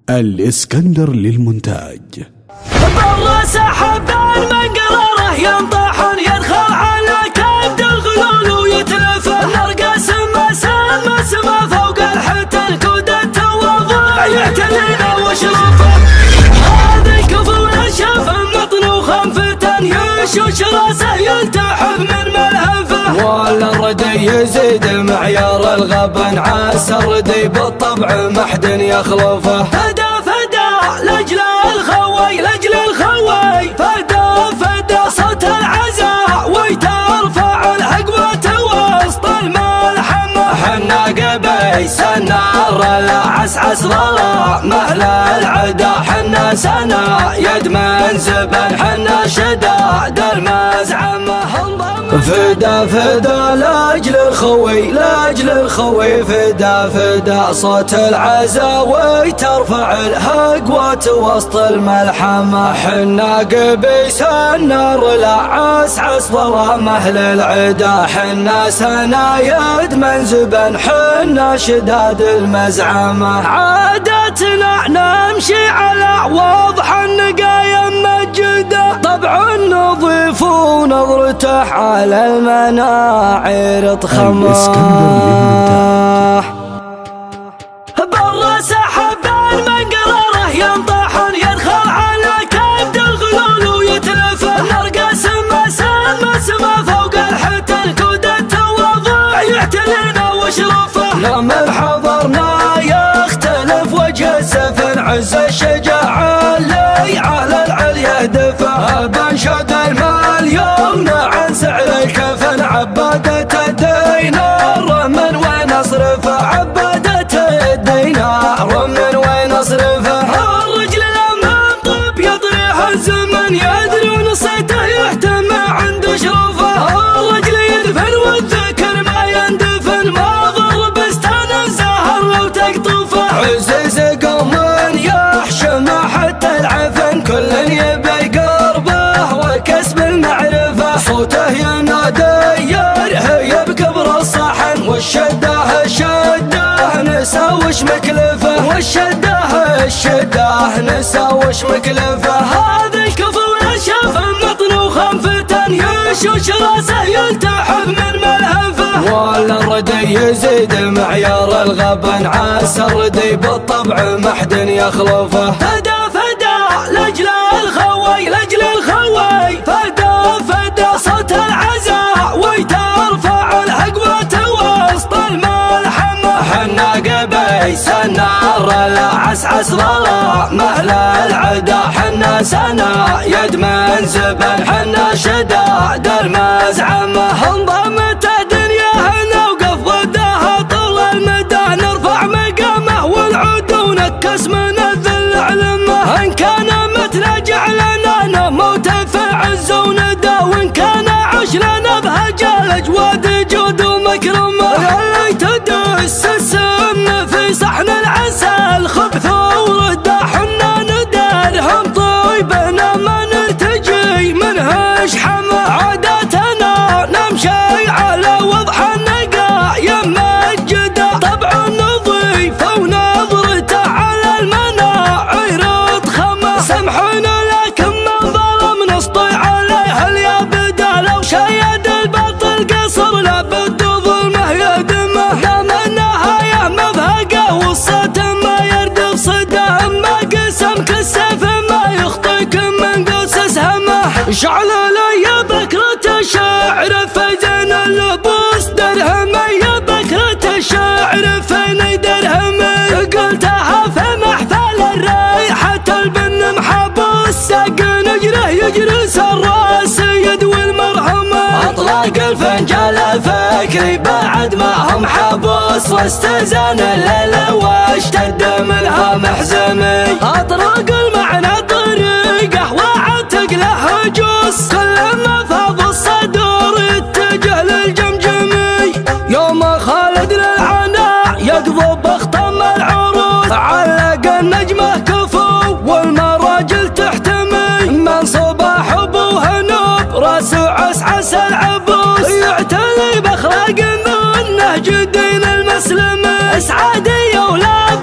الإسكندر للمونتاج. برا سحب المنقراره ينطحن يدخل على كبد الغلول ويتلفه نرقى سما فوق الحت الكودة والضلع يعتلينا وشرفه هذا كفو نشف مطنوخا فتن يشوش راسه يلتحف من ملهفه ولا الردي يزيد معيار الغبن عسى الردي بالطبع محد يخلفه فدا لاجل الخوي فدا صوت العزاء ويترفع الهقوة وسط الملحمة حنا قبيس النار العسعس ضلع مهل العدا حنا سنا يد من زبل حنا شداد المزعمة فدا لاجل الخوي فدا صوت العزاوي ترفع الهقوات وسط الملحمة حنا قبيس النار العسعس ظلام أهل العدا حنا سنا يد من زبن حنا شداد المزعمة عادتنا نمشي على واضح النقايا مجدة طبع نضيف ونظرته على المناعر تخماح برا سحب المنقراره ينطحن يدخل على كبد الغلول ويتلفه نرقى سما فوق الحت الكودة والضلع يعتلينا وشرفه لما حضرنا يختلف وجه السفن عز الشجاعة اللي على العليا دفه بنشد المال يمنع عن سعر الكفن عبادة الدينار من وين اصرفه عبادة الدينار من وين اصرفه الرجل لما طب يضريح الزمن يدري نصيته يهتم عند شروفه الرجل يدفن والذكر ما يندفن ما ضر بستان الزهر لو تقطفه عزيز قوم يحشم حتى العفن كل يبي قربه وكسب المعرفة صوته ينادي يرهي بكبر الصحن والشده نساوش مكلفه والشده نساوش مكلفه هذا الكفو نشف مطنوخا فتن يشوش راسه يلتحف من ملهفه ولا الردي يزيد معيار الغبن عسى الردي بالطبع محد يخلفه فدا لاجل الخوي فدا صوت العزاء ويترفع الهقوة وسط الملحمة حنا قبيس النار العسعس ظلام أهل العدا حنا سنا يد من زبل حنا شداد المزعمة انضمت الدنيا هنا وقف ضدها طول المدى نرفع مقامه والعود ونكس من الذل علمه ان كان متنا جعلنا نموت في عز وندى وان كان عش لنا بهجى الاجواد جود ومكرمه اللي تدس السم في صحن العسل خبث ورده حنا ندارهم طيبنا ما نرتجي منه شحمه عاداتنا نمشي على وضح النقاء يما الجدا طبع نظيف ونظرته على المناعر تخمه سمحنا لكن من ظلم نسطي عليه اليابده لو شيد الباطل قصر لابد ظلمه يدمه دام النهايه مبهقه والصوت ما يردف صده ما قسم كالسيف ما يخطيك من قوس سهمه شعل لي بكرة الشعر في زين اللبوس درهمي يا بكرة الشعر في درهمي قلتها في محفل الريحة البن محبوس ساق نجره يجرس الراس يدوي المرهمة اطلاق الفنجال فكري بعد ما هم حبوس واستزان الليل واشتد منها محزمي اطرق المعنى طريقه وعتق له جوس كلما فاض الصدور اتجه للجمجمي يوم خالد للعناء يقضب اختم العروس علق النجمه كفو والمراجل تحتمي من صباح ابوها نوب راسه عسعس العبوس يعتني باخلاق من نهج الدين المسلمي اسعادي ولا